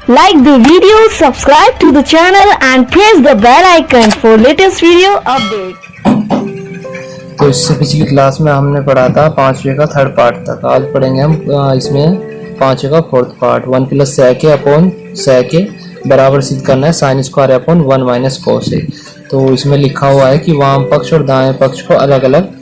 Like the video, subscribe to the channel and press the bell icon for latest video update. तो इससे पिछली class में हमने पढ़ा था 5वें का थर्ड पार्ट तक। आज पढ़ेंगे हम इसमें 5वें का fourth part. 1 plus sec a upon sec a बराबर सिद्ध करना है sine square upon 1 minus cos a। तो इसमें लिखा हुआ है कि वाम पक्ष और दाएं पक्ष को अलग अलग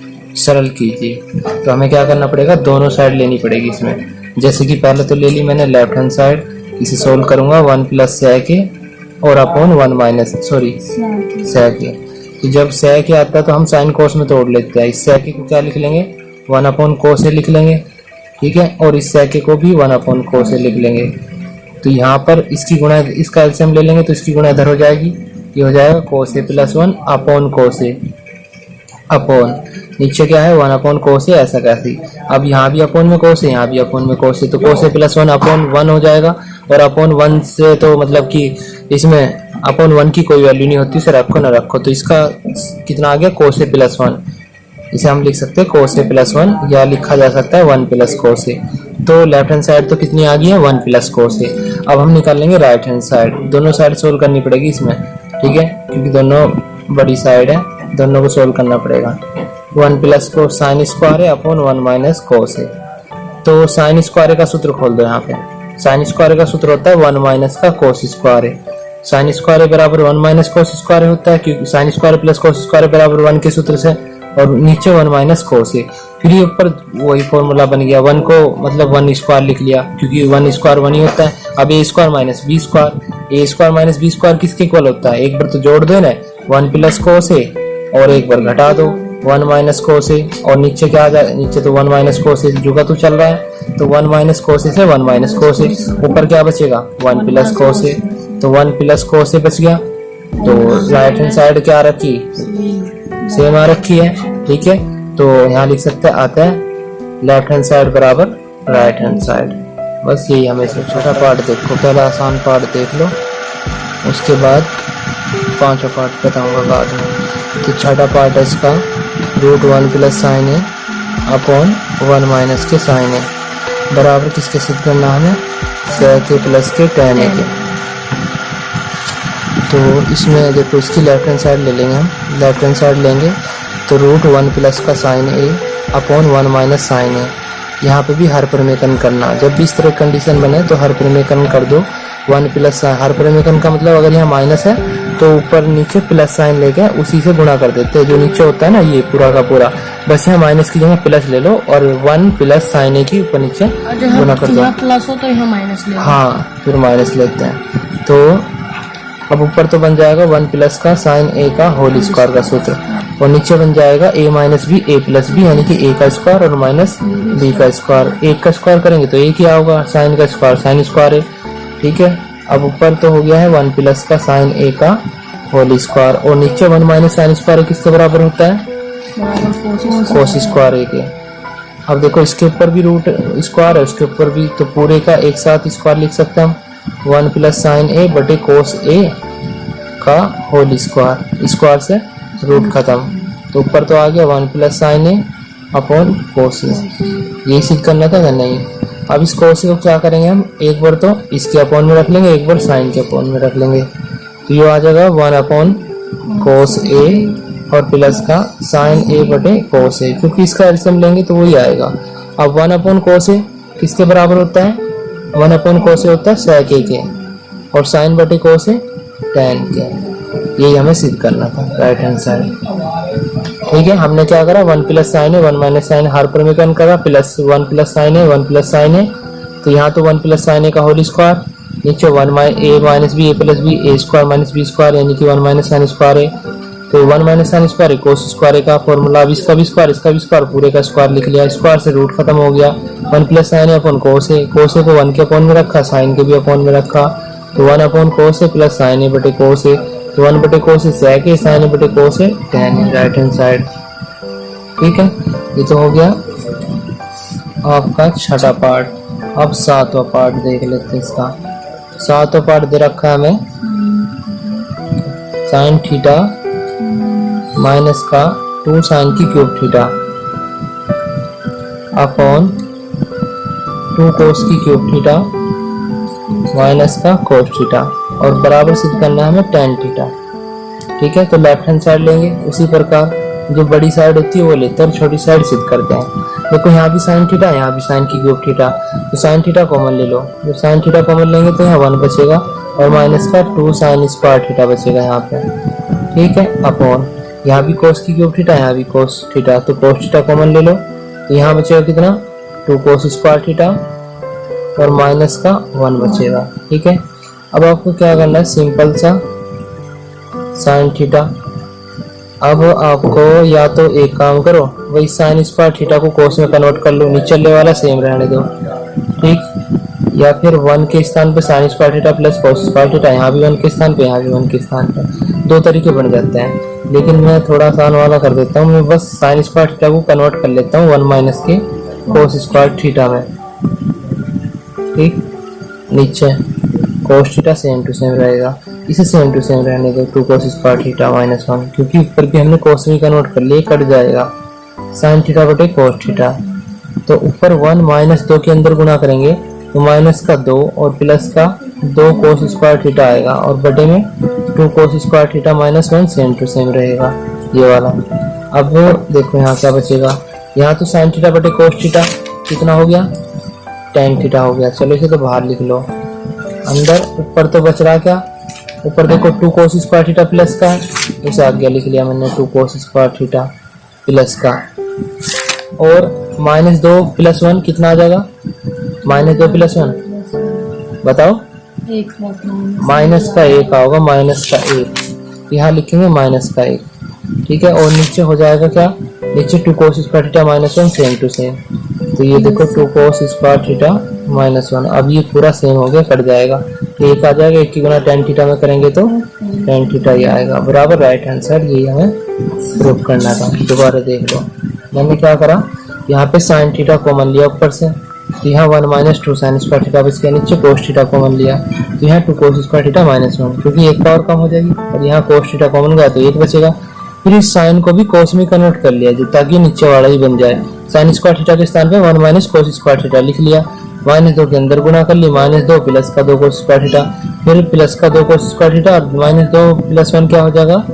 सरल कीजिए। तो हमें क्या करना पड़ेगा, दोनों साइड लेनी पड़ेगी इसमें। जैसे कि पहले तो ले ली मैंने लेफ्ट हैंड साइड, इसे सोल्व करूंगा 1 प्लस sec a और अपॉन 1 माइनस sec a। तो जब sec a आता है तो हम साइन कोस में तोड़ लेते हैं। इस sec a को क्या लिख लेंगे, 1 अपॉन cos a लिख लेंगे, ठीक है। और इस sec a को भी 1 अपॉन cos a लिख लेंगे। तो यहाँ पर इसकी गुणा, इसका एलसीएम ले लेंगे तो इसकी गुणा इधर हो जाएगी, ये हो जाएगा cos a plus 1 upon cos a upon नीचे क्या है 1 अपॉन cos a, ऐसा कैसे। अब यहाँ भी अपॉन में cos a, यहाँ भी अपॉन में cos a, तो cos a प्लस 1 अपॉन 1 हो जाएगा। और अपॉन 1 से तो मतलब कि इसमें अपॉन 1 की कोई वैल्यू नहीं होती, उसे रखो ना रखो। तो इसका कितना आ गया cos a प्लस 1, इसे हम लिख सकते हैं cos a प्लस 1 या लिखा जा सकता है 1 प्लस cos a। तो लेफ्ट हैंड साइड तो कितनी आ गई है 1 प्लस cos a। अब हम निकाल लेंगे राइट हैंड साइड। दोनों साइड सोल्व करनी पड़ेगी इसमें, ठीक है, क्योंकि दोनों बड़ी साइड है, दोनों को सोल्व करना पड़ेगा। 1 प्लस को साइन स्क्वायर है अपॉन 1 माइनस cos a। तो साइन स्क्वायर का सूत्र खोल दो। यहाँ पे साइन स्क्वायर का सूत्र होता है 1 माइनस का cos स्क्वायर है। साइन स्क्वायर बराबर 1 माइनस cos स्क्वायर होता है, क्योंकि sine square plus cos square बराबर 1 के सूत्र से, और नीचे 1 माइनस cos a। फिर ये ऊपर वही फॉर्मूला बन गया, 1 को मतलब 1 स्क्वायर लिख लिया, क्योंकि 1 स्क्वायर 1 ही होता है। अब a square minus b square, a square minus b square किसके इक्वल होता है, एक बार तो जोड़ दो ना 1 प्लस cos a और एक बार घटा दो 1 माइनस cos a, और नीचे क्या आ जाए, नीचे तो 1 माइनस cos a जुगा तो चल रहा है, तो 1 माइनस cos a से 1 माइनस cos a, ऊपर क्या बचेगा 1 प्लस cos a, तो 1 प्लस cos a बच गया। तो राइट हैंड साइड क्या रखी, सेम आ रखी है, ठीक है। तो यहाँ लिख सकते हैं आता है लेफ्ट हैंड साइड बराबर राइट हैंड साइड। बस यही हमें छोटा पार्ट देखो, पहला आसान पार्ट देख लो, उसके बाद 5वां पार्ट बताऊंगा बाद में। तो छोटा पार्ट है इसका √1 plus sine a upon 1 minus के साइन a बराबर किसके सिद्ध करना हमें, sec a प्लस के tan a के। तो इसमें देखो इसकी लेफ्ट हैंड साइड ले लेंगे हम, लेफ्ट हैंड साइड लेंगे तो √1 प्लस का sine a upon 1 minus sine a। यहाँ पे भी हर परिमेकरण करना, जब भी इस तरह कंडीशन बने तो हर परिमेकरण कर दो। 1 प्लस हर परिमेकरण का मतलब अगर यहाँ माइनस है तो ऊपर नीचे प्लस साइन लेके उसी से गुणा कर देते हैं, जो नीचे होता है ना ये पूरा का पूरा, बस यहाँ माइनस की जगह प्लस ले लो और 1 प्लस साइन a की ऊपर नीचे गुणा कर दो। प्लस हो तो यहाँ माइनस ले, हाँ फिर माइनस लेते हैं। तो अब ऊपर तो बन जाएगा 1 प्लस का साइन a का होल स्क्वायर का सूत्र, और नीचे बन जाएगा a minus b a plus b, यानी कि a का स्क्वायर और माइनस b का स्क्वायर। एक का स्क्वायर करेंगे तो a क्या होगा, साइन का स्क्वायर साइन स्क्वायर है, ठीक है। अब ऊपर तो हो गया है 1 प्लस का साइन a का होल स्क्वायर, और नीचे 1 माइनस साइन स्क्वायर किसके बराबर होता है, cos स्क्वायर a के। अब देखो इसके ऊपर भी रूट स्क्वायर है, उसके ऊपर भी, तो पूरे का एक साथ स्क्वायर लिख सकते हैं हम, 1 प्लस साइन a बटे cos a का होल स्क्वायर, स्क्वायर से रूट खत्म। तो ऊपर तो आ गया 1 plus sine a upon cos a, यही सिद्ध करना था नहीं। अब इस cos a को क्या करेंगे हम, एक बार तो इसके अपॉन में रख लेंगे, एक बार साइन के अपॉन में रख लेंगे, तो ये आ जाएगा 1 अपॉन cos a और प्लस का साइन a बटे cos a, क्योंकि इसका एलसीएम लेंगे तो वही आएगा। अब 1 अपॉन cos a किसके बराबर होता है, 1 अपॉन cos a होता है sec a के, और साइन बटे cos a tan के। यही हमें सिद्ध करना था राइट हैंड साइड, ठीक है। हमने क्या करा, 1 plus sine a 1 minus sine हर परिमेकरण करा, plus 1 plus sine a 1 plus sine a, तो यहाँ तो 1 प्लस साइन a का होल स्क्वायर, नीचे 1 a minus b a plus b a square minus b square, यानी कि 1 माइनस साइन स्क्वायर है। तो 1 माइनस साइन स्क्वायर है cos स्क्वायर का फॉर्मूला, अब इसका भी स्क्वायर इसका भी स्क्वायर, पूरे का स्क्वायर लिख लिया, स्क्वायर से रूट खत्म हो गया। 1 plus sine a upon cos a, cos a को 1 के अपॉन में रखा, साइन के भी अपॉन में रखा, तो 1 upon cos a plus sine a बटे cos a, तो 1 बटे cos a sec a, sine a बटे cos a tan a right hand side, ठीक है। ये तो हो गया आपका छठा पार्ट। अब 7वां पार्ट देख लेते हैं इसका। 7वां पार्ट दे रखा है हमें साइन थीटा माइनस का 2 साइन की क्यूब थीटा अपॉन 2 कोस की क्यूब थीटा माइनस का कोस थीटा और बराबर सिद्ध करना है हमें tan थीटा। ठीक है, तो लेफ्ट हैंड साइड लेंगे, उसी प्रकार जो बड़ी साइड होती है वो लेते हैं और छोटी साइड सिद्ध करते हैं। देखो यहाँ भी साइन थीटा, यहाँ भी साइन की क्यूब थीटा, तो साइन थीटा कॉमन ले लो। जब साइन थीटा कॉमन लेंगे तो यहाँ 1 बचेगा और माइनस का 2 साइन स्क्वायर थीटा बचेगा यहाँ पे। ठीक है, अपॉन यहाँ भी कोस की क्यूब थीटा, यहाँ भी कोस थीटा, तो कोस थीटा कॉमन ले लो, तो यहाँ बचेगा कितना 2 कोस स्क्वायर थीटा और माइनस का 1 बचेगा। ठीक है, अब आपको क्या करना है, सिंपल सा साइन थीटा। अब आपको या तो एक काम करो, वही साइन स्क्वायर थीटा को कोस में कन्वर्ट कर लो, नीचे वाला सेम रहने दो। ठीक, या फिर 1 के स्थान पे sine square theta plus cos square theta, यहाँ भी 1 के स्थान पे, यहाँ भी 1 के स्थान पे, 2 तरीके बन जाते हैं। लेकिन मैं थोड़ा आसान वाला कर देता हूँ, मैं बस साइन स्क्वायर थीटा को कन्वर्ट कर लेता हूँ 1 माइनस के कोस स्क्वायर थीटा में। ठीक, नीचे cos theta same to same रहेगा, इसे सेम टू सेम रहने दो, 2 कोस स्क्वायर थीटा माइनस 1, क्योंकि ऊपर भी हमने कोस में कन्वर्ट कर लिया, कट जाएगा साइन थीटा बटे कोस थीटा। तो ऊपर 1 माइनस 2 के अंदर गुना करेंगे तो माइनस का 2 और प्लस का 2 कोस स्क्वायर थीटा आएगा और बटे में 2 cos square theta minus 1 same to same रहेगा ये वाला। अब देखो यहाँ क्या बचेगा, यहाँ तो साइन थीटा बटे कोस थीटा कितना हो गया, tan थीटा हो गया। चलो इसे तो बाहर लिख लो, अंदर ऊपर तो बच रहा क्या, ऊपर देखो 2 कोस स्क्वायर थीटा प्लस का, उसे आगे लिख लिया मैंने 2 कोस स्क्वायर थीटा प्लस का, और माइनस 2 प्लस 1 कितना आ जाएगा, माइनस 2 प्लस 1 बताओ, माइनस का 1 होगा, माइनस का 1 यहाँ लिखेंगे माइनस का 1। ठीक है, और नीचे हो जाएगा क्या, नीचे 2 cos square theta minus 1 same to same, तो ये देखो 2 कोस स्क्वायर थीटा माइनस 1, अब ये पूरा सेम हो गया, कट जाएगा, एक आ जाएगा, 1 की गुना tan थीटा में करेंगे तो tan थीटा ये आएगा बराबर राइट हैंड साइड। यही हमें प्रूव करना था। दोबारा देख लो, मैंने क्या करा, यहाँ पे साइन थीटा कॉमन लिया ऊपर से, तो यहाँ 1 माइनस 2 साइन स्क्वायर थीटा बच गया, नीचे कोस थीटा कॉमन लिया तो यहाँ 2 कोस स्क्वायर थीटा माइनस 1, क्योंकि एक पावर कम हो जाएगी, और यहाँ कोस थीटा कॉमन गया तो 1 बचेगा। फिर इस साइन को भी कोस में कन्वर्ट कर लिया जो ताकि नीचे वाला ही बन जाए, साइन स्क्वायर थीटा के स्थान पे 1 माइनस कोस स्क्वायर थीटा लिख लिया, माइनस 2 के अंदर गुना कर ली, माइनस 2 प्लस का 2 कोस स्क्वायर थीटा, फिर प्लस का 2 कोस स्क्वायर थीटा और माइनस 2 प्लस 1 क्या हो जाएगा,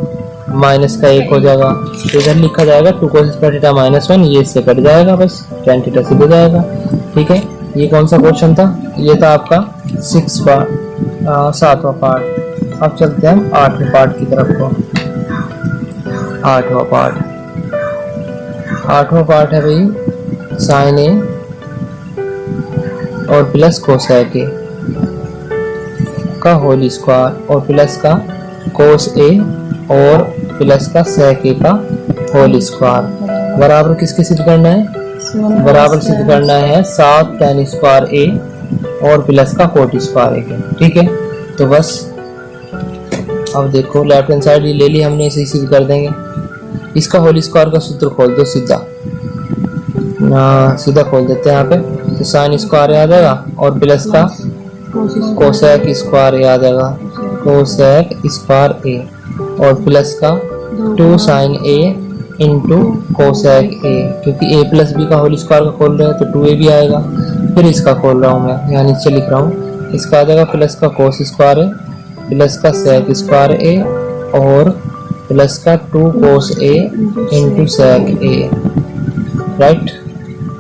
माइनस का 1 हो जाएगा, तो इधर लिखा जाएगा 2 कोस स्क्वायर थीटा माइनस 1, ये इससे कट जाएगा, बस tan थीटा सीधे जाएगा। ठीक है, ये कौन सा क्वेश्चन था, ये था आपका 7वां पार्ट। अब चलते हैं हम 8वें पार्ट की तरफ को। 8वां पार्ट है भाई साइन ए और प्लस कोसेक ए का होल स्क्वायर और प्लस का कोस ए और प्लस का सेक ए का होल स्क्वायर बराबर किसके सिद्ध करना है, बराबर सिद्ध करना है 7 tan स्क्वायर ए और प्लस का कोट स्क्वायर ए के। ठीक है, तो बस अब देखो लेफ्ट हैंड साइड ले ली हमने, इसे सिद्ध कर देंगे। इसका होल स्क्वायर का सूत्र खोल दो, सीधा खोल देते हैं यहाँ पे, तो साइन स्क्वायर आ जाएगा और प्लस का कोसेक स्क्वायर आ जाएगा, कोसेक स्क्वायर ए और प्लस का 2 साइन ए इंटू कोसेक ए, क्योंकि ए प्लस बी का होल स्क्वायर का खोल रहे हैं तो 2a भी आएगा। फिर इसका खोल रहा हूँ मैं, यहाँ नीचे लिख रहा हूँ, इसका आ जाएगा प्लस का कोस स्क्वायर ए प्लस का सेक स्क्वायर ए और प्लस का 2 कोस ए इंटू सेक ए। राइट,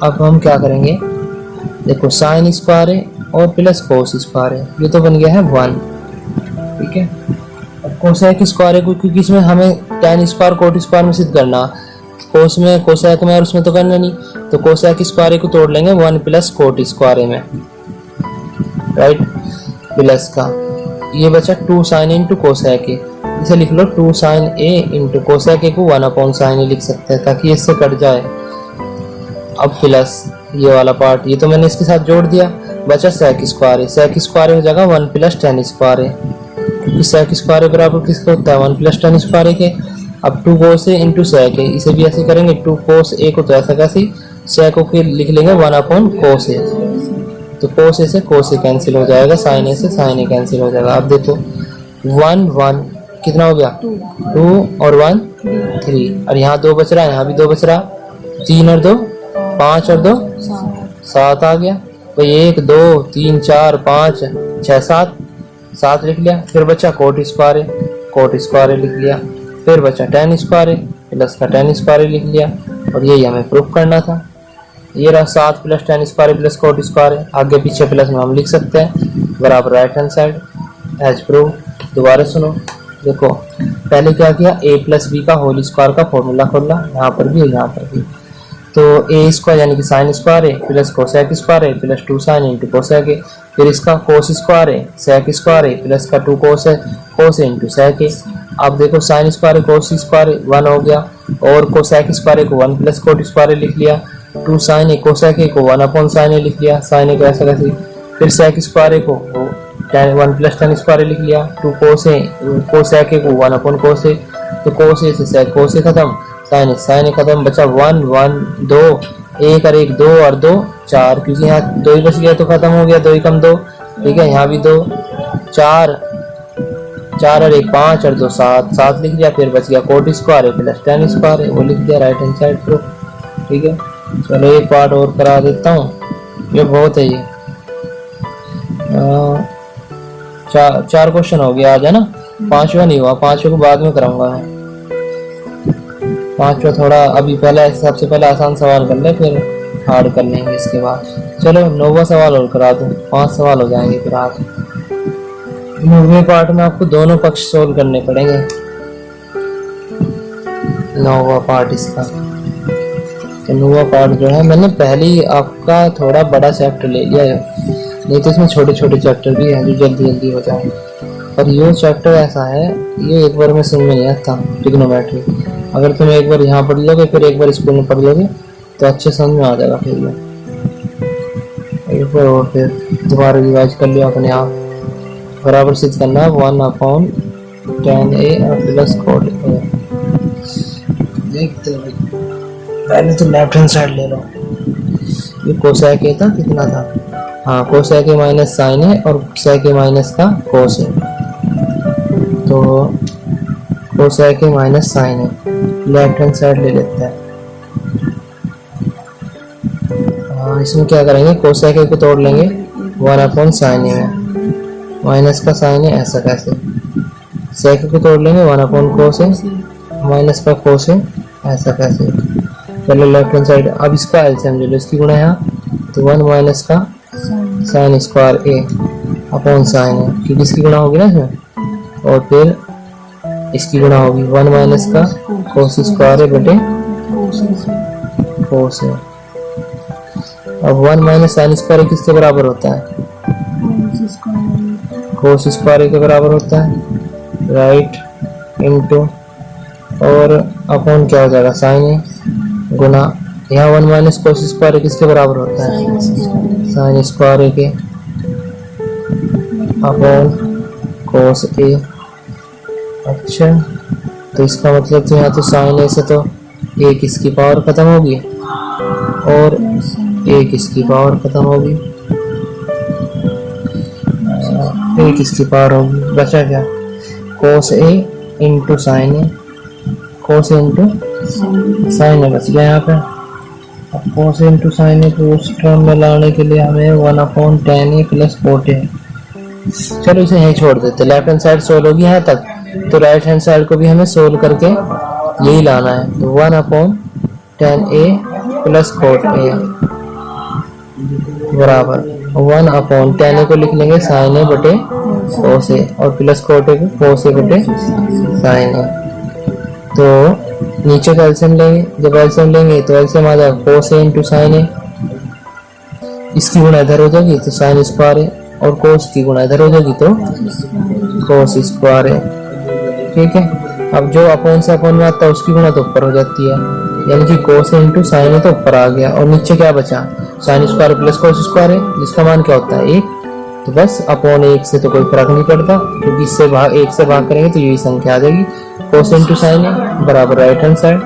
अब हम क्या करेंगे, देखो साइन स्क्वायर ए और प्लस कोस स्क्वायर ए, ये तो बन गया है 1। ठीक है, अब कोसेक स्क्वायर ए को, क्योंकि इसमें हमें tan स्क्वायर कोट स्क्वायर में सिद्ध करना, कोस में कोसेक में और उसमें तो करना नहीं, तो कोसेक स्क्वायर ए को तोड़ लेंगे 1 प्लस कोट स्क्वायर ए में। राइट, प्लस का ये बचा 2 साइन इंटू कोसेक ए, इसे लिख लो 2 sine a into cosec a को 1 अपॉन साइन ए लिख सकते हैं ताकि इससे कट जाए। अब प्लस ये वाला पार्ट, ये तो मैंने इसके साथ जोड़ दिया, बचा सेक स्क्वायर ए, सेक स्क्वायर ए हो जाएगा 1 प्लस tan स्क्वायर ए, क्योंकि सेक स्क्वायर ए बराबर किसका होता है 1 प्लस tan स्क्वायर ए के। अब 2 कोस ए इंटू सेक ए, इसे भी ऐसे करेंगे, 2 कोस ए को तो ऐसा कैसे, सेक को फिर लिख लेंगे 1 अपॉन कोस ए, तो कोस ए से कोस ए कैंसिल हो जाएगा, साइन ए से साइन ए कैंसिल हो जाएगा। अब देखो 1 1 कितना हो गया 2 और 1 3, और यहाँ 2 बच रहा है, यहाँ भी 2 बच रहा, 3 और 2 5 और 2 7 आ गया भाई, 1 2 3 4 5 6 7 7 लिख लिया। फिर बचा कोट स्क्वायर ए, कोट स्क्वायर ए लिख लिया। फिर बचा टेन स्क्वायर ए प्लस का टेन स्क्वायर ए लिख लिया। और यही हमें प्रूफ करना था। ये रहा 7 plus ten square plus cot square है। आगे पीछे प्लस में हम लिख सकते हैं बराबर right hand side as proof. दोबारा सुनो, देखो पहले क्या किया, a प्लस बी का होल स्क्वायर का फॉर्मूला खोला, यहाँ पर भी यहाँ पर भी। तो ए स्क्वायर यानी कि साइन स्क्वायर है प्लस कोसेक स्क्वायर है प्लस 2 साइन इंटू कोसेक है। फिर इसका कोस स्क्वायर है सेक स्क्वायर है प्लस का 2 कोस है, कोस इंटू सेक है। अब देखो साइन स्क्वायर है कोस स्क्वायर है 1 हो गया, और कोसेक स्क्वायर को 1 प्लस कोट स्क्वायर लिख लिया। 2 साइन ए कोसेक ए को 1 अपॉन साइन ए लिख लिया, साइन ए को ऐसा कैसे। फिर सेक स्क्वायर को 1 प्लस टेन स्क्वायर लिख लिया। 2 कोसेक ए को 1 अपॉन कोस ए, तो कोस ए से सेक कोस ए खत्म, साइन ए खत्म। बचा 1 1 2, 1 और 1 2 और 2 4, क्योंकि यहाँ 2 ही बच गया तो खत्म हो गया, 2 ही कम 2, ठीक है। यहाँ भी 2 4 4 और 1 5 और 2 7 7 लिख लिया। फिर बच गया कोट स्क्वायर है प्लस टेन स्क्वायर है, वो लिख दिया राइट हैंड साइड प्रूफ, ठीक है। चलो एक पार्ट और करा देता हूँ, ये बहुत है। ये 4 क्वेश्चन हो गया आज, है ना। 5वां नहीं हुआ, 5वें को बाद में कराऊंगा मैं। 5वां थोड़ा अभी पहले सबसे पहले आसान सवाल कर ले, फिर हार्ड कर लेंगे इसके बाद। चलो 9वां सवाल और करा दूं, 5 सवाल हो जाएंगे फिर आज। 9वें पार्ट में आपको दोनों पक्ष सोल्व करने पड़ेंगे, 9वां पार्ट इसका। तो 9वां पार्ट जो है, मैंने पहले ही आपका थोड़ा बड़ा चैप्टर ले लिया है, नहीं तो इसमें छोटे छोटे चैप्टर भी हैं जो जल्दी जल्दी हो जाए। पर ये चैप्टर ऐसा है, ये एक बार में समझ में नहीं आता ट्रिग्नोमेट्री। अगर तुम एक बार यहाँ पढ़ लोगे फिर एक बार स्कूल में पढ़ लोगे तो अच्छे समझ में आ जाएगा। फिर ये एक बार और फिर दोबारा रिवाइज कर लिया अपने आप। बराबर सिद्ध करना 1 upon tan a plus coat a। देखते हो पहले तो लेफ्ट हैंड साइड ले लो। ये कोसेक ए था, कितना था, हाँ कोसेक ए माइनस साइन है और सेक ए माइनस का कोस है, तो कोसेक ए माइनस साइन है। लेफ्ट हैंड साइड ले लेते हैं। हाँ इसमें क्या करेंगे, कोसेक ए को तोड़ लेंगे 1 अपॉन साइन ए में, माइनस का साइन है ऐसा कैसे। सेक को तोड़ लेंगे 1 अपॉन कोस है, माइनस का कोस है ऐसा कैसे। पहले लेफ्ट हैंड साइड, अब इसका एलसीएम ले लो, इसकी गुणा यहाँ तो 1 माइनस का sine square a upon sine है, क्योंकि इसकी गुणा होगी ना इसमें, और फिर इसकी गुणा होगी 1 माइनस का कोस स्क्वायर ए बटे कोस है। अब 1 माइनस साइन स्क्वायर किसके बराबर होता है, कोस स्क्वायर के बराबर होता है, राइट इनटू और अपॉन क्या हो जाएगा साइन ए गुना यहाँ 1 माइनस कोस स्क्वायर किसके बराबर होता है, साइन स्क्वायर के अपॉन कोस ए। अच्छा तो इसका मतलब तो यहाँ तो साइन ए से तो ए किसकी पावर खत्म होगी और ए किसकी पावर खत्म होगी, ए किसकी पावर होगी, बचा क्या कोस ए इंटू साइन ए, कोस इंटू साइन ए बच गया यहाँ पे। अब कोस इंटू साइन ए को उस टर्म में लाने के लिए हमें 1 अपॉन tan ए प्लस कोट ए। चलो इसे यहीं छोड़ देते, लेफ्ट हैंड साइड सोल्व होगी यहाँ तक, तो राइट हैंड साइड को भी हमें सोल्व करके यही लाना है। तो 1 अपॉन tan ए प्लस कोट ए बराबर 1 अपॉन tan ए को लिख लेंगे साइन ए बटे कोस ए और प्लस कोट ए को कोस ए बटे साइन ए। तो नीचे का एलसीएम लेंगे, जब एलसीएम लेंगे तो एलसीएम आ जाएगा कोस ए इंटू साइन ए, इसकी गुणा इधर हो जाएगी तो साइन स्क्वायर ए, और कोस की गुणा इधर हो जाएगी तो कोस स्क्वायर ए, ठीक है। अब जो अपॉन से अपॉन में आता है उसकी गुणा तो ऊपर हो जाती है, यानी कि कोस ए इंटू साइन ए तो ऊपर आ गया, और नीचे क्या बचा sine square plus cos square है, जिसका मान क्या होता है 1। तो बस अपॉन 1 से तो कोई फर्क नहीं पड़ता, क्योंकि इससे भाग 1 से भाग करेंगे तो यही संख्या आ जाएगी, कोस इंटू साइन ए बराबर राइट हैंड साइड।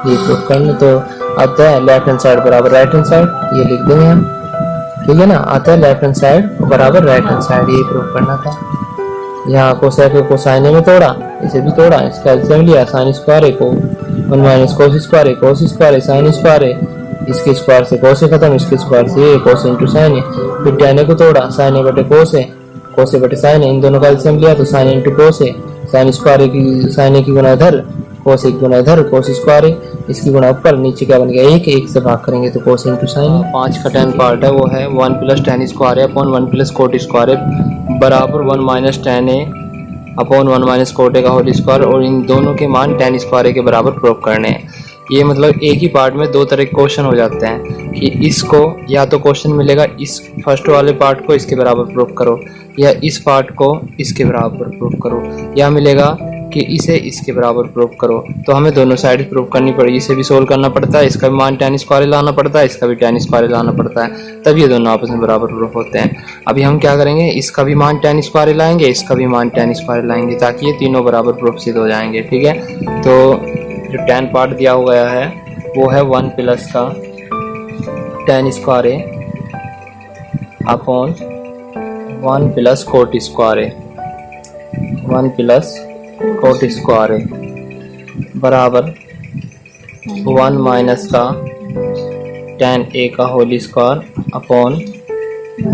ये प्रूफ करना तो आता है लेफ्ट हैंड साइड बराबर राइट हैंड साइड, ये लिख देंगे हम, ठीक है ना। आता है लेफ्ट हैंड साइड बराबर राइट हैंड साइड, ये प्रूफ करना था। यहाँ कोसेक को साइन ए में तोड़ा, इसे भी तोड़ा, इसका एलसीएम लिया साइन स्क्वायर को 1 minus cos square cos square sine square, इसके स्क्वायर से कोस खत्म, इसके स्क्वायर से कोस इंटू साइन ए। फिर tan ए को तोड़ा साइन ए बटे कोस ए, कोस ए बटे साइन ए, इन दोनों का एलसीएम लिया तो साइन इंटू कोस ए, साइन स्क्वायर ए की साइन ए की गुना इधर, कोस ए की गुना इधर, कोस स्क्वायर ए इसकी गुना ऊपर, नीचे क्या बन गया 1 से भाग करेंगे तो कोस इंटू साइन ए। 5 का tan पार्ट है वो है 1 plus tan square a upon 1 plus cot square a बराबर 1 minus tan A upon 1 minus cot a का होल स्क्वायर, और इन दोनों के मान tan स्क्वायर ए के बराबर प्रूव करने हैं। ये मतलब एक ही पार्ट में दो तरह के क्वेश्चन हो जाते हैं कि इसको या तो क्वेश्चन मिलेगा इस फर्स्ट वाले पार्ट को इसके बराबर प्रूव करो, या इस पार्ट को इसके बराबर प्रूव करो, या मिलेगा कि इसे इसके बराबर प्रूव करो। तो हमें दोनों साइड प्रूव करनी पड़ेगी, इसे भी सोल्व करना पड़ता है, इसका भी मान tan स्क्वायर लाना पड़ता है, इसका भी tan स्क्वायर लाना पड़ता है, तब ये दोनों आपस में बराबर प्रूफ होते हैं। अभी हम क्या करेंगे, इसका भी मान tan स्क्वायर लाएंगे, इसका भी मान tan स्क्वायर लाएंगे, ताकि ये तीनों बराबर प्रूफ सिद्ध हो जाएंगे। ठीक है, तो जो tan पार्ट दिया हुआ है वो है 1 प्लस का tan square a upon 1 plus cot square a, 1 plus cot square a बराबर 1 माइनस का tan ए का whole square upon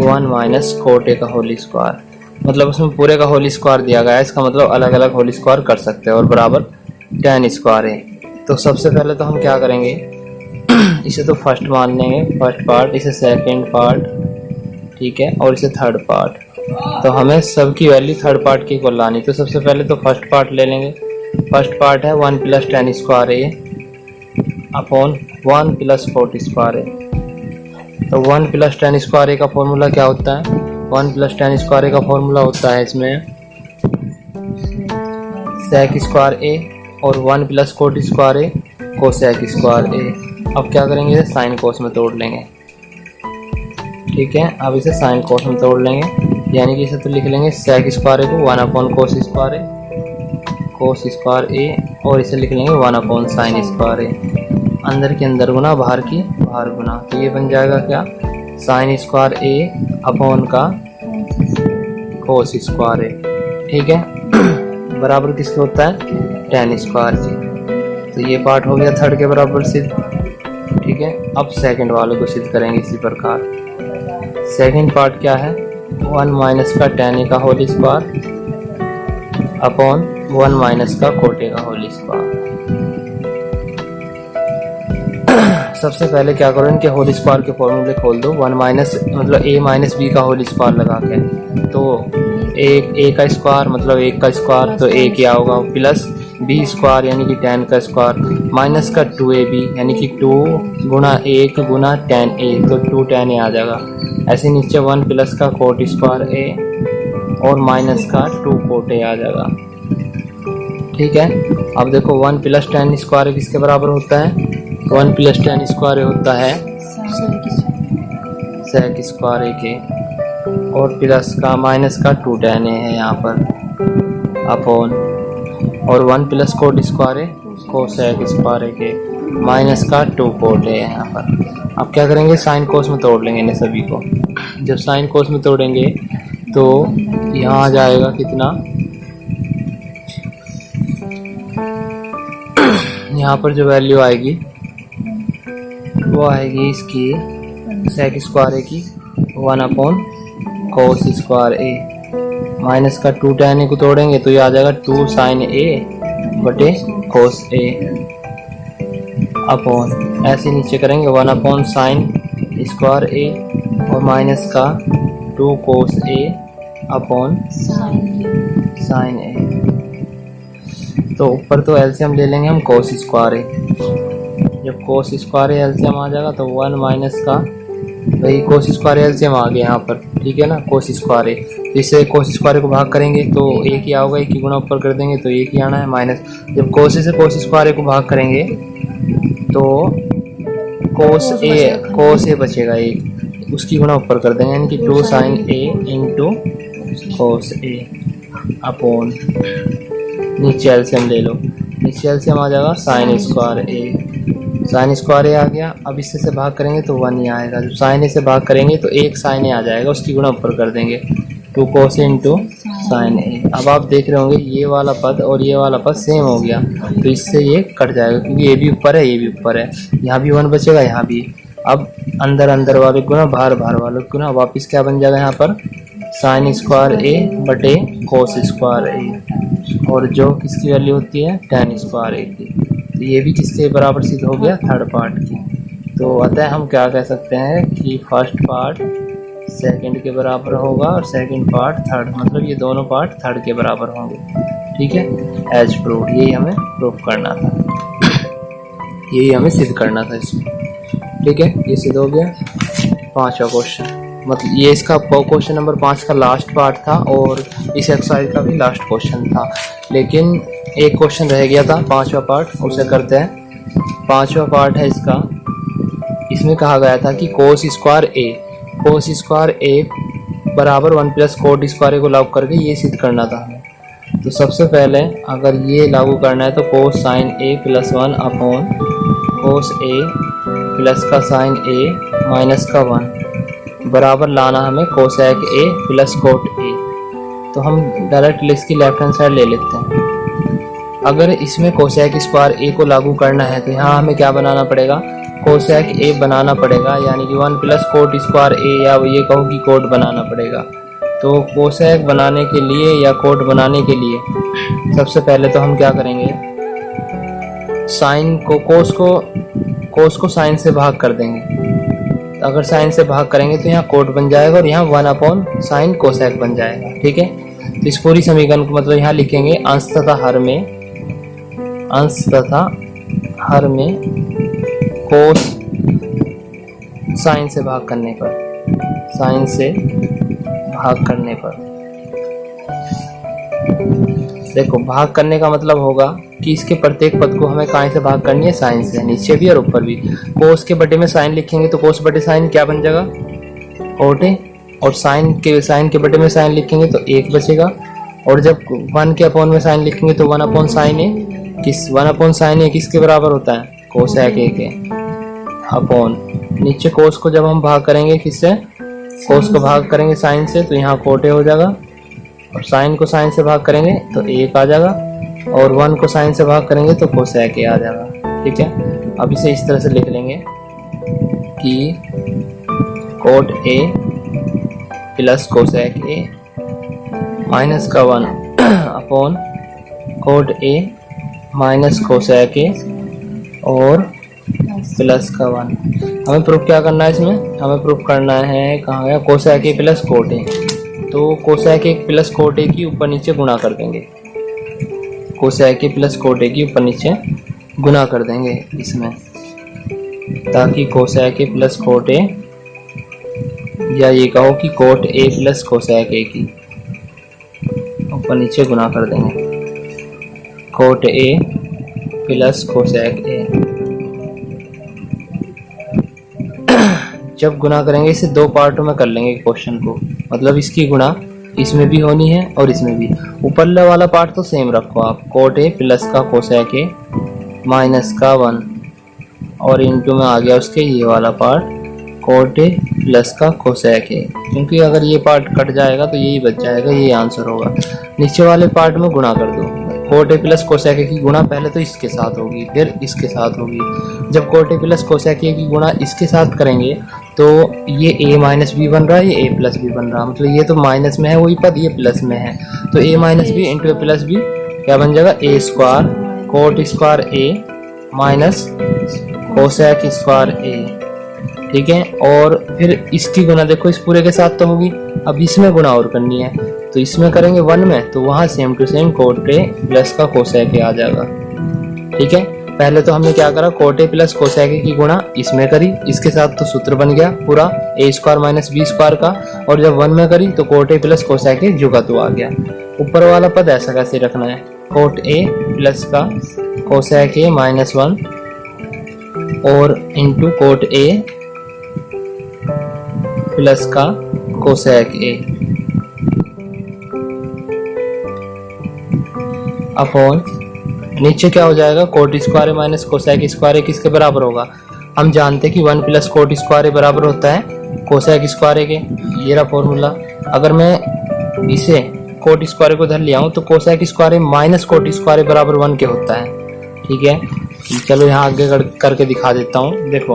1 minus cot a का होल स्क्वायर। मतलब उसमें पूरे का होल स्क्वायर दिया गया है, इसका मतलब अलग अलग होल स्क्वायर कर सकते हैं, और बराबर tan स्क्वायर है। तो सबसे पहले तो हम क्या करेंगे, इसे तो फर्स्ट मान लेंगे, फर्स्ट पार्ट, इसे सेकंड पार्ट, ठीक है, और इसे थर्ड पार्ट। तो हमें सबकी वैल्यू थर्ड पार्ट की इक्वल लानी, तो सबसे पहले तो फर्स्ट पार्ट ले लेंगे। फर्स्ट पार्ट है 1 plus tan square a upon 1 plus cot square ए। तो 1 प्लस tan स्क्वायर ए का फॉर्मूला क्या होता है, 1 प्लस tan स्क्वायर ए का फॉर्मूला होता है इसमें sec स्क्वायर ए और 1 प्लस कोट स्क्वायर ए कोसेक स्क्वायर ए। अब क्या करेंगे, इसे साइन कोस में तोड़ लेंगे। ठीक है, अब इसे साइन कोस में तोड़ लेंगे, यानी कि इसे तो लिख लेंगे sec स्क्वायर ए को 1 अपॉन कोस स्क्वायर स्क्वायर ए, और इसे लिख लेंगे 1 अपॉन साइन स्क्वायर ए। अंदर के अंदर गुना, बाहर की बाहर गुना, तो ये बन जाएगा क्या, साइन स्क्वायर ए अपॉन का कोस स्क्वायर ए। ठीक है, बराबर किसके होता है, tan स्क्वायर के। तो ये पार्ट हो गया थर्ड के बराबर सिद्ध। ठीक है, अब सेकंड वाले को सिद्ध करेंगे इसी प्रकार। सेकंड पार्ट क्या है, 1 माइनस का tan ए का होल स्क्वायर अपॉन 1 माइनस का कोट ए का होल स्क्वायर। सबसे पहले क्या करो, इनके होल स्क्वायर के फॉर्मूले खोल दो। 1 माइनस मतलब a माइनस बी का होल स्क्वायर लगा के, तो ए का स्क्वायर मतलब 1 का स्क्वायर, तो a क्या होगा, प्लस बी स्क्वायर यानी कि tan का स्क्वायर, माइनस का 2ab यानी कि 2 गुना 1 गुना tan a, तो 2 tan a आ जाएगा। ऐसे नीचे 1 प्लस का कोट स्क्वायर a और माइनस का 2 कोट a आ जाएगा। ठीक है, अब देखो 1 प्लस tan स्क्वायर किसके बराबर होता है, 1 प्लस tan स्क्वायर होता है sec स्क्वायर ए के, और प्लस का माइनस का 2 tan a है यहाँ पर अपॉन, और 1 plus cot square cosec square A के माइनस का 2 कोट है यहाँ पर। अब क्या करेंगे, साइन कोस में तोड़ लेंगे इन्हें सभी को। जब साइन कोस में तोड़ेंगे तो यहाँ आ जाएगा कितना, यहाँ पर जो वैल्यू आएगी वो आएगी इसकी सेक स्क्वायर ए की 1 अपॉन कोस स्क्वायर ए, माइनस का 2 tan ए को तोड़ेंगे तो ये आ जाएगा 2 साइन ए बटे कोस ए अपॉन, ऐसे नीचे करेंगे 1 अपॉन साइन स्क्वायर ए और माइनस का 2 कोस ए अपॉन साइन ए। तो ऊपर तो एलसीएम ले लेंगे हम कोस स्क्वायर ए, जब कोस स्क्वायर ए एलसीएम आ जाएगा तो 1 माइनस का, भाई कोस स्क्वायर एलसीएम आ गया यहाँ पर, ठीक है ना, कोस स्क्वायर ए, इससे कोस स्क्वायर को भाग करेंगे तो एक ही आओगे, एक ही गुना ऊपर कर देंगे तो एक ही आना है, माइनस जब कोस से कोस स्क्वायर को भाग करेंगे तो कोस ए बचेगा एक, उसकी गुना ऊपर कर देंगे, यानी कि 2 sine a into cos A upon, नीचे एलसीएम ले लो, नीचे एलसीएम आ जाएगा साइन स्क्वायर ए, साइन स्क्वायर ए आ गया। अब इससे से भाग करेंगे तो 1 ही आएगा, जब साइन ए से भाग करेंगे तो एक साइन ए आ जाएगा, उसकी गुना ऊपर कर देंगे 2 कोस इंटू साइन ए। अब आप देख रहे होंगे ये वाला पद और ये वाला पद सेम हो गया, तो इससे ये कट जाएगा क्योंकि ये भी ऊपर है ये भी ऊपर है, यहाँ भी 1 बचेगा यहाँ भी। अब अंदर अंदर वाले गुना बाहर बाहर वाले गुना, वापिस क्या बन जाएगा यहाँ पर साइन स्क्वायर ए बटे कोस स्क्वायर ए, और जो किसकी वैल्यू होती है tan स्क्वायर ए की। तो ये भी किसके बराबर सिद्ध हो गया, थर्ड पार्ट की। तो अतः हम क्या कह सकते हैं कि फर्स्ट पार्ट सेकंड के बराबर होगा और सेकंड पार्ट थर्ड, मतलब ये दोनों पार्ट थर्ड के बराबर होंगे। ठीक है, एज प्रूव, यही हमें प्रूव करना था, यही हमें सिद्ध करना था इसमें। ठीक है, ये सिद्ध हो गया। पांचवा क्वेश्चन, मतलब ये इसका क्वेश्चन नंबर 5 का लास्ट पार्ट था और इस एक्सरसाइज का भी लास्ट क्वेश्चन था, लेकिन एक क्वेश्चन रह गया था पांचवा पार्ट, उसे करते हैं। पांचवा पार्ट है इसका, इसमें कहा गया था कि कोस स्क्वायर ए बराबर 1 प्लस कोट स्क्वायर ए को लागू करके ये सिद्ध करना था हमें। तो सबसे पहले अगर ये लागू करना है तो कोस साइन ए प्लस 1 अपॉन कोस ए प्लस का साइन ए माइनस का 1 बराबर लाना हमें cosec A plus cot A. तो हम डायरेक्ट इसकी लेफ्ट हैंड साइड ले लेते हैं। अगर इसमें कोसेक स्क्वायर ए को लागू करना है तो यहाँ हमें क्या बनाना पड़ेगा, कोसेक ए बनाना पड़ेगा, यानी कि 1 प्लस कोट स्क्वायर ए, या ये कहो कि कोट बनाना पड़ेगा। तो कोसेक बनाने के लिए या कोट बनाने के लिए सबसे पहले तो हम क्या करेंगे, साइन को कोस को साइन से भाग कर देंगे। अगर साइन से भाग करेंगे तो यहाँ कोट बन जाएगा और यहाँ 1 अपॉन साइन कोसेक बन जाएगा। ठीक है, तो इस पूरी समीकरण को मतलब यहाँ लिखेंगे अंश तथा हर में कोस साइन से भाग करने पर, देखो भाग करने का मतलब होगा कि इसके प्रत्येक पद को हमें कहाँ से भाग करनी है, साइन से, नीचे भी और ऊपर भी। कोस के बटे में साइन लिखेंगे तो कोस बटे साइन क्या बन जाएगा, कोट ए, और साइन के बटे में साइन लिखेंगे तो 1 बचेगा, और जब 1 के अपॉन में साइन लिखेंगे तो 1 अपॉन साइन ए, 1 अपॉन साइन ए किसके बराबर होता है, कोसेक ए के, अपॉन नीचे कोस को जब हम भाग करेंगे किससे, कोस को भाग करेंगे साइन से तो यहाँ कोट ए हो जाएगा, और साइन को साइन से भाग करेंगे तो 1 आ जाएगा, और 1 को साइन से भाग करेंगे तो कोसेक ए आ जाएगा। ठीक है, अब इसे इस तरह से लिख लेंगे कि cot A plus cosec A minus का 1 upon coat A minus cosec ए और प्लस का 1। हमें प्रूफ क्या करना है इसमें, हमें प्रूफ करना है कहाँ गया, cosec A plus cot A. तो cosec A plus cot A की ऊपर नीचे गुणा कर देंगे, cosec A plus cot A की ऊपर नीचे गुणा कर देंगे इसमें, ताकि cosec A plus cot A, या ये कहो कि कोट ए प्लस कोसेक ए की ऊपर नीचे गुणा कर देंगे, cot A plus cosec A. जब गुणा करेंगे इसे 2 पार्टों में कर लेंगे क्वेश्चन को, मतलब इसकी गुणा इसमें भी होनी है और इसमें भी। ऊपरले वाला पार्ट तो सेम रखो आप, कोट ए प्लस का कोसेक ए माइनस का 1, और इनटू में आ गया उसके ये वाला पार्ट कोट ए प्लस का कोसेक ए, क्योंकि अगर ये पार्ट कट जाएगा तो यही बच जाएगा, ये आंसर होगा। नीचे वाले पार्ट में गुणा कर दो, कोट ए प्लस कोसेक ए की गुणा पहले तो इसके साथ होगी फिर इसके साथ होगी। जब कोट ए प्लस कोसेक ए की गुणा इसके साथ करेंगे तो ये a माइनस बी बन रहा है, ये a प्लस बी बन रहा है, मतलब ये तो माइनस में है वही पद, ये प्लस में है, तो a minus b into a plus b क्या बन जाएगा, a square cot square a minus cosec square a। ठीक है, और फिर इसकी गुणा देखो इस पूरे के साथ तो होगी, अब इसमें गुणा और करनी है तो इसमें करेंगे 1 में, तो वहाँ same to same cot A plus का कोसेक ए आ जाएगा। ठीक है, पहले तो हमने क्या करा, कोट ए प्लस कोसेक ए की गुणा इसमें करी, इसके साथ तो सूत्र बन गया पूरा ए स्क्वायर माइनस बी स्क्वायर का, और जब 1 में करी तो कोट ए प्लस कोसेक ए जुगा तो आ गया। ऊपर वाला पद ऐसा कैसे रखना है, कोट ए प्लस का कोसेक ए माइनस 1 और इंटू कोट ए प्लस का कोसेक ए अपॉन नीचे क्या हो जाएगा, cot square minus cosec square A किसके बराबर होगा, हम जानते हैं कि 1 प्लस कोट स्क्वायर ए बराबर होता है कोसेक स्क्वायर ए के, ये रहा फॉर्मूला। अगर मैं इसे कोट स्क्वायर को धर लिया हूँ तो cosec square A minus cot square a बराबर 1 के होता है। ठीक है, चलो यहाँ आगे करके दिखा देता हूँ। देखो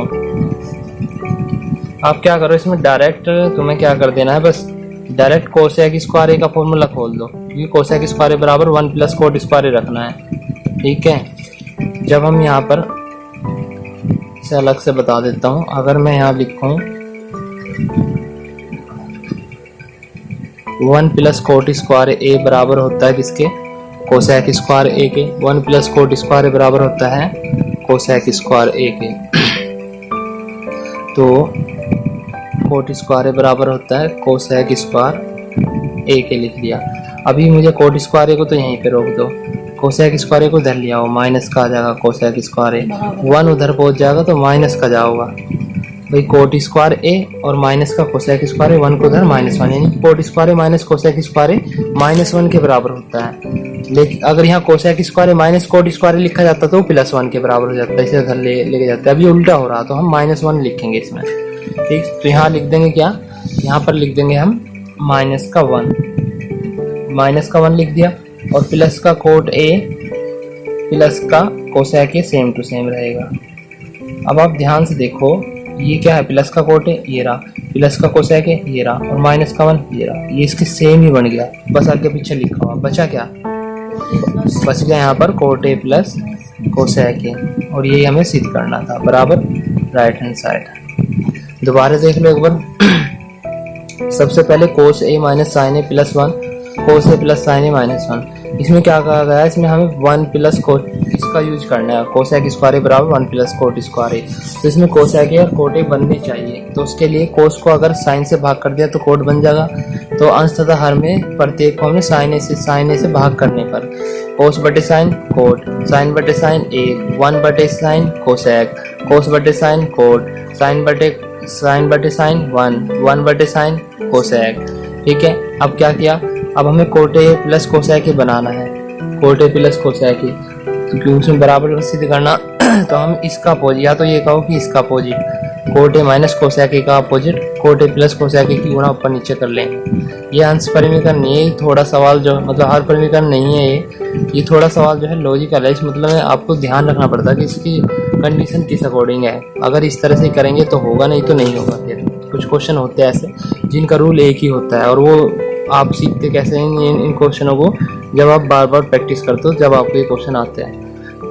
आप क्या करो, इसमें डायरेक्ट तुम्हें क्या कर देना है, बस डायरेक्ट कोसेक स्क्वायर ए का फॉर्मूला खोल दो, क्योंकि कोसेक स्क्वायर ए बराबर 1 प्लस कोट स्क्वायर ए रखना है। ठीक है, जब हम यहाँ पर इसे अलग से बता देता हूँ, अगर मैं यहाँ लिखूँ 1 प्लस कोट स्क्वायर ए बराबर होता है किसके, कोसेक स्क्वायर ए के। 1 प्लस कोट स्क्वायर ए बराबर होता है कोसेक स्क्वायर ए के। तो कोट स्क्वायर ए बराबर होता है कोसेक स्क्वायर ए के, लिख लिया। अभी मुझे कोट स्क्वायर ए को तो यहीं पे रोक दो, कोसेक स्क्वायर ए को इधर लिया हो, माइनस का आ जाएगा कोसेक स्क्वायर ए, 1 उधर पहुंच जाएगा तो माइनस का जाओगा भाई, कोट स्क्वायर ए और माइनस का कोसेक स्क्वायर ए, 1 को उधर -1, यानी coat square A minus cosec square a -1 के बराबर होता है। लेकिन अगर यहाँ कोसेक स्क्वायर ए माइनस कोट स्क्वायर ए लिखा जाता तो +1 के बराबर हो जाता है, इसे उधर लेके जाते हैं। अभी उल्टा हो रहा, तो हम -1 लिखेंगे इसमें। ठीक, तो यहाँ लिख देंगे क्या, यहाँ पर लिख देंगे हम -1, -1 लिख दिया, और प्लस का कोट ए प्लस का cosec a same to same रहेगा। अब आप ध्यान से देखो, ये क्या है, प्लस का कोट ए ये रहा, प्लस का कोसेक ए ये रहा, और -1 ये रहा, ये इसके सेम ही बन गया, बस आगे पीछे लिखा हुआ। बचा क्या, बच गया यहाँ पर कोट ए प्लस कोसेक ए, और ये हमें सिद्ध करना था बराबर राइट हैंड साइड। दोबारा देख लो एक बार। सबसे पहले कोस ए माइनस साइन ए +1, कोस ए प्लस साइन ए -1। इसमें क्या कहा गया है, इसमें हमें 1 प्लस कोट इसका यूज करना है, कोसेक स्क्वायर ए बराबर 1 प्लस कोट स्क्वायर ए। तो इसमें कोसेक ए और कोट ए बननी चाहिए, तो उसके लिए कोस को अगर साइन से भाग कर दिया तो कोट बन जाएगा। तो अंश तथा हर में प्रत्येक को हमें साइन ए से भाग करने पर कोस बटे साइन कोट, साइन बटे साइन 1, 1 बटे साइन कोसेक, कोस बटे साइन कोट, साइन बटे साइन 1 बटे साइन कोसेक। ठीक है, अब क्या किया, अब हमें cot A plus cosec A बनाना है, कोट ए प्लस कोसेक ए, क्योंकि उसमें बराबर सिद्ध करना तो हम इसका अपोजिट, या तो ये कहो कि इसका opposite, cot A minus cosec A का अपोजिट कोट ए प्लस कोसेक ए की गुणा ऊपर नीचे कर लेंगे। ये अंश परिमीकरण नहीं है, थोड़ा सवाल जो मतलब हर परिमीकरण नहीं है ये थोड़ा सवाल जो है लॉजिकल है। इस मतलब में आपको ध्यान रखना पड़ता है कि इसकी कंडीशन किस अकॉर्डिंग है। अगर इस तरह से करेंगे तो होगा, नहीं तो नहीं होगा। फिर कुछ क्वेश्चन होते हैं ऐसे जिनका रूल एक ही होता है, और वो आप सीखते कैसे इन क्वेश्चनों को, जब आप बार बार प्रैक्टिस करते हो, जब आपको ये क्वेश्चन आते हैं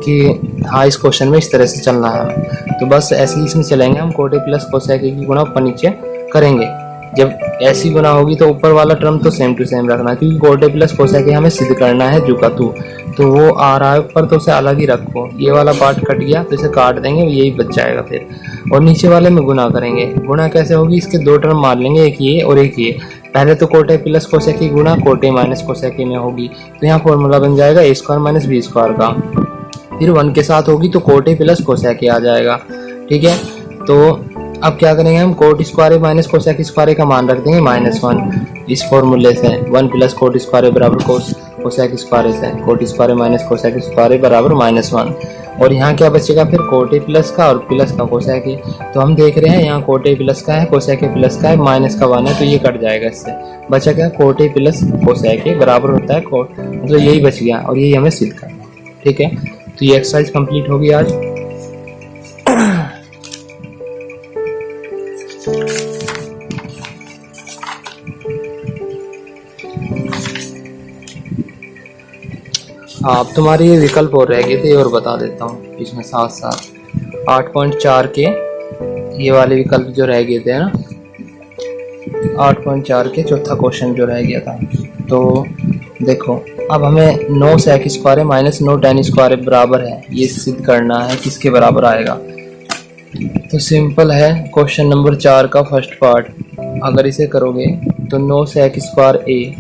कि हाँ इस क्वेश्चन में इस तरह से चलना है। तो बस ऐसे ही इसमें चलेंगे हम, कोट ए प्लस कोसेक ए की गुणा ऊपर नीचे करेंगे। जब ऐसी गुणा होगी तो ऊपर वाला टर्म तो सेम टू सेम रखना, क्योंकि कोट ए प्लस कोसेक ए हमें सिद्ध करना है जुका तो वो आ रहा है ऊपर, तो उसे अलग ही रखो। ये वाला पार्ट कट गया तो इसे काट देंगे, यही बच जाएगा फिर, और नीचे वाले में गुणा करेंगे। गुणा कैसे होगी, इसके 2 टर्म मार लेंगे, एक ये और एक ये। पहले तो कोट ए प्लस कोसेक की गुणा कोट ए माइनस कोसेक में होगी, तो यहाँ फॉर्मूला बन जाएगा a square minus b square का। फिर 1 के साथ होगी तो कोट ए प्लस कोसेक आ जाएगा। ठीक है, तो अब क्या करेंगे हम, cot square minus cosec square का मान रख देंगे -1 इस फॉर्मूले से। 1 प्लस कोट स्क्वायर बराबर कोसेक स्क्वायर से, cot square minus cosec square बराबर -1। और यहाँ क्या बचेगा फिर, कोट ए प्लस का और प्लस का कोसेक ए। तो हम देख रहे हैं यहाँ कोट ए प्लस का है, कोसेक ए प्लस का है, माइनस का 1 है, तो ये कट जाएगा इससे। बचा क्या, कोट ए प्लस कोसेक ए बराबर होता है कोट, मतलब यही बच गया, और यही हमें सिद्ध करना। ठीक है, तो ये एक्सरसाइज कंप्लीट होगी आज। हाँ, अब तुम्हारी ये विकल्प और रह गए थे, और बता देता हूँ इसमें साथ साथ 8.4 के ये वाले विकल्प जो रह गए थे ना, 8.4 के चौथा क्वेश्चन जो रह गया था। तो देखो, अब हमें 9 sec square minus 9 tan square बराबर है, ये सिद्ध करना है किसके बराबर आएगा। तो सिंपल है, क्वेश्चन नंबर 4 का फर्स्ट पार्ट अगर इसे करोगे तो 9 सेक स्क्वायर ए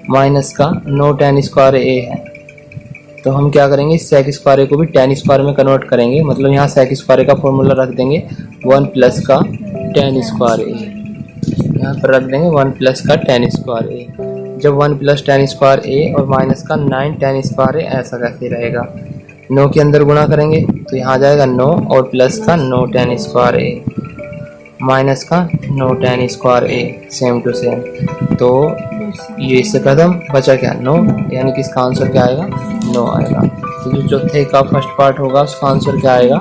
माइनस का 9 tan स्क्वायर ए है। तो हम क्या करेंगे, इस सेक स्क्वायर को भी tan स्क्वायर में कन्वर्ट करेंगे, मतलब यहाँ सेक स्क्वायर का फॉर्मूला रख देंगे 1 प्लस का tan स्क्वायर ए, यहाँ पर रख देंगे 1 प्लस का tan स्क्वायर ए। जब 1 प्लस tan स्क्वायर ए और माइनस का 9 tan स्क्वायर ए, ऐसा कैसे रहेगा, 9 के अंदर गुणा करेंगे तो यहाँ आ जाएगा 9 और प्लस का 9 tan स्क्वायर ए माइनस का 9 tan square a, same to same. तो ये इससे कदम बचा क्या, 9, यानी कि इसका आंसर क्या आएगा, 9 आएगा। तो जो चौथे का फर्स्ट पार्ट होगा उसका आंसर क्या आएगा,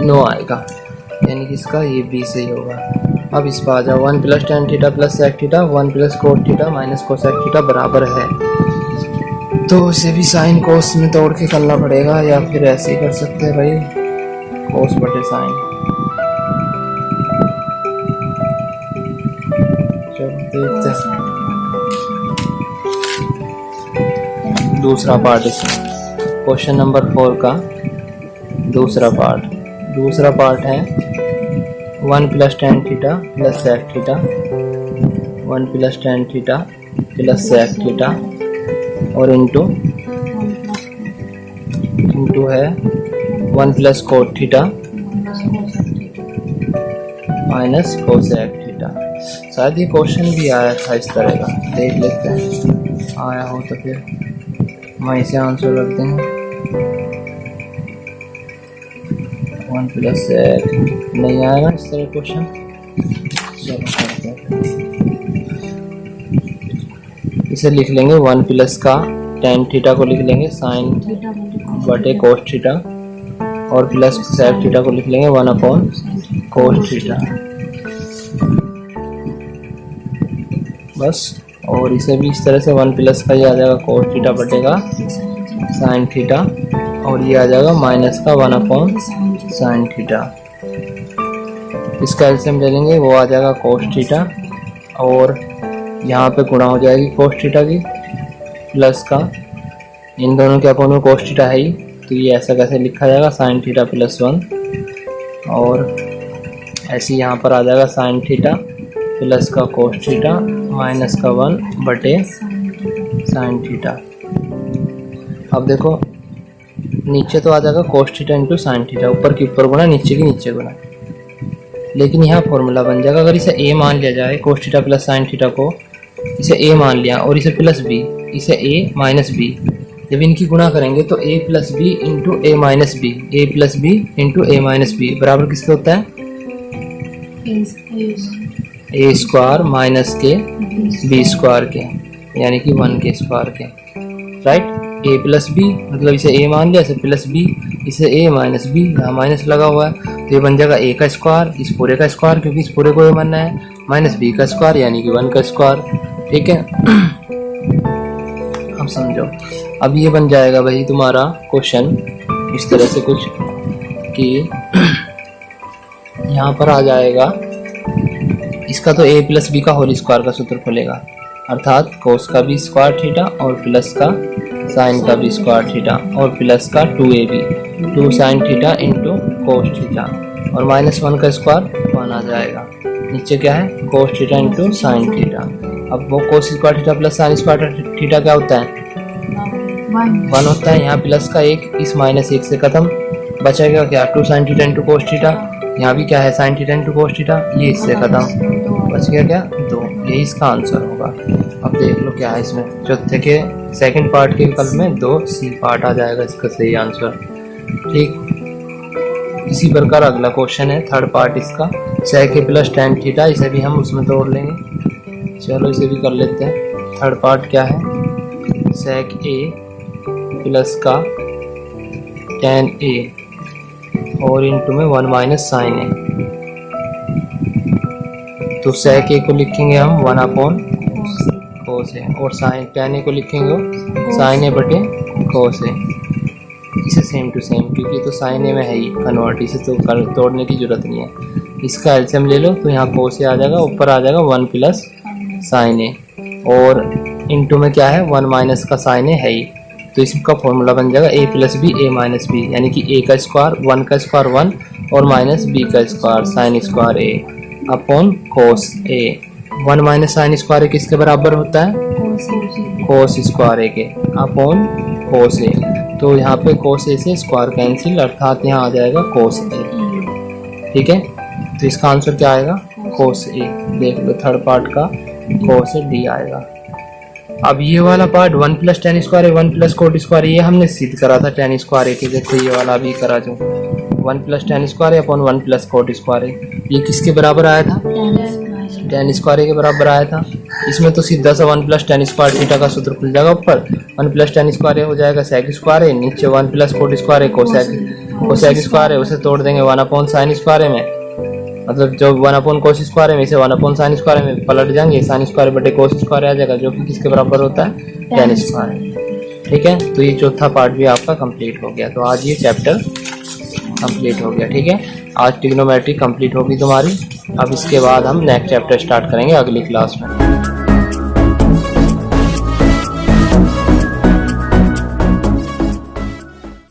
9 आएगा, यानी कि इसका ये बी सही होगा। अब इस पर आ जाओ, 1 plus tan theta plus sec theta 1 plus cot theta minus cosec theta बराबर है। तो इसे भी साइन कोस में तोड़ के करना पड़ेगा, या फिर ऐसे ही कर सकते हैं भाई, कोस बटे साइन। चलो देखते हैं दूसरा पार्ट इसमें, क्वेश्चन नंबर 4 का दूसरा पार्ट है 1 plus tan theta plus sec theta 1 plus tan theta plus sec theta और इंटू है 1 plus cot theta minus cosec theta. शायद ये क्वेश्चन भी आया था इस तरह का, देख लेते हैं आया हो तो फिर मैं इसे आंसर रख देंगे। 1 प्लस सेक नहीं आएगा इस तरह क्वेश्चन, चलो करते हैं। इसे लिख लेंगे 1 प्लस का टेन थीटा को लिख लेंगे साइन बटे कोस थीटा और प्लस सेक थीटा को लिख लेंगे 1 अपॉन कोस थीटा, बस। और इसे भी इस तरह से 1 प्लस का ये आ जाएगा कोस थीटा बटेगा साइन थीटा और ये आ जाएगा माइनस का 1 अपॉन साइन थीटा। इसका एलसीएम ले लेंगे, वो आ जाएगा कोस थीटा और यहाँ पे गुणा हो जाएगी कोस थीटा की प्लस का, इन दोनों के अपॉन में कोस थीटा है ही, तो ये ऐसा कैसे लिखा जाएगा साइन थीटा प्लस 1 और ऐसे यहाँ पर आ जाएगा साइन थीटा प्लस का कोस थीटा माइनस का 1 बटे साइन थीटा। अब देखो नीचे तो आ जाएगा cos theta into sine theta, ऊपर की ऊपर गुना नीचे की नीचे गुना, लेकिन यहाँ फॉर्मूला बन जाएगा। अगर इसे a मान लिया जाए cos theta plus sine theta को, इसे a मान लिया और इसे प्लस b, इसे a माइनस b, जब इनकी गुणा करेंगे तो a plus b into a minus b, a plus b into a minus b बराबर किसके होता है ए स्क्वायर माइनस के बी स्क्वायर के, यानी कि 1 के स्क्वायर के, राइट। ए प्लस बी मतलब इसे ए मान लिया, इसे प्लस बी, इसे ए माइनस बी, यहाँ माइनस लगा हुआ है तो ये बन जाएगा ए का स्क्वायर, इस पूरे का स्क्वायर क्योंकि इस पूरे को ए मानना है, माइनस बी का स्क्वायर यानी कि 1 का स्क्वायर, ठीक है। अब समझो, अब ये बन जाएगा भाई तुम्हारा क्वेश्चन इस तरह से कुछ कि यहाँ पर आ जाएगा इसका तो a प्लस बी का होल स्क्वायर का सूत्र खुलेगा, अर्थात कोस का भी स्क्वायर थीटा और प्लस का साइन का भी स्क्वायर थीटा और प्लस का 2ab 2 sine theta into cos theta और माइनस 1 का स्क्वायर 1 आ जाएगा। नीचे क्या है cos theta into sine theta. अब वो कोस square theta plus sine square theta क्या होता है 1 होता है। यहाँ प्लस का 1 इस माइनस 1 से खत्म, बचेगा क्या 2 sine theta into cos theta, यहाँ भी क्या है sine theta into cos theta, ये इससे खत्म, बच गया क्या 2, यही इसका आंसर होगा। अब देख लो क्या है इसमें, चौथे के सेकंड पार्ट के विकल्प में 2C पार्ट आ जाएगा इसका सही आंसर, ठीक। इसी प्रकार अगला क्वेश्चन है थर्ड पार्ट इसका, सेक ए प्लस टेन थीटा, इसे भी हम उसमें तोड़ लेंगे। चलो इसे भी कर लेते हैं। थर्ड पार्ट क्या है, सेक ए प्लस का टेन ए और इंटू में 1 माइनस साइन ए, तो सेक ए को लिखेंगे हम 1 अपॉन कोस ए और साइन टेन ए को लिखेंगे साइन ए बटे कोस ए। इसे सेम टू सेम क्योंकि तो साइन ए में है ही कन्वर्ट, इसे तो तोड़ने की जरूरत नहीं है। इसका एलसीएम ले लो तो यहाँ कोस ए आ जाएगा, ऊपर आ जाएगा 1 प्लस साइन ए और इंटू में क्या है 1 माइनस का साइन ए है ही, तो इसका फॉर्मूला बन जाएगा a plus b a minus b, यानी कि a का स्क्वायर 1 का स्क्वायर 1 और माइनस b का square sine square a upon cos a। 1 minus sine square a किसके बराबर होता है कोस स्क्वायर a के अपॉन कोस a, तो यहाँ पे कोस a से स्क्वायर कैंसिल, अर्थात यहाँ आ जाएगा कोस a, ठीक है। तो इसका आंसर क्या आएगा कोस a, देख लो थर्ड पार्ट का कोस a d आएगा। अब ये वाला पार्ट 1 प्लस टेन स्क्वायर है 1 प्लस कोट स्क्वायर, ये हमने सिद्ध करा था टेन स्क्वायर है कि देखो ये वाला भी करा जो 1 प्लस टेन स्क्वायर है अपॉन 1 प्लस कोट स्क्वायर है, ये किसके बराबर आया था टेन स्क्वायर के बराबर आया था। इसमें तो सीधा सा 1 प्लस टेन स्क्वायर थीटा का सूत्र खुल जाएगा, ऊपर 1 प्लस टेन स्क्वायर हो जाएगा सेक स्क्वायर है, नीचे 1 प्लस कोट स्क्वायर है कोसेक स्क्वायर है, उसे तोड़ देंगे 1 अपॉन साइन स्क्वायर में, मतलब जो 1/cos स्क्वायर है इसे 1/sin स्क्वायर में पलट जाएंगे, sin स्क्वायर बटे cos स्क्वायर आ जाएगा, जो कि किसके बराबर होता है, tan स्क्वायर। ठीक है, तो ये चौथा पार्ट भी आपका कंप्लीट हो गया। तो आज ये चैप्टर कंप्लीट हो गया। ठीक है, आज ट्रिग्नोमेट्री कंप्लीट होगी तुम्हारी। अब इसके बाद हम नेक्स्ट चैप्टर स्टार्ट करेंगे अगली क्लास में।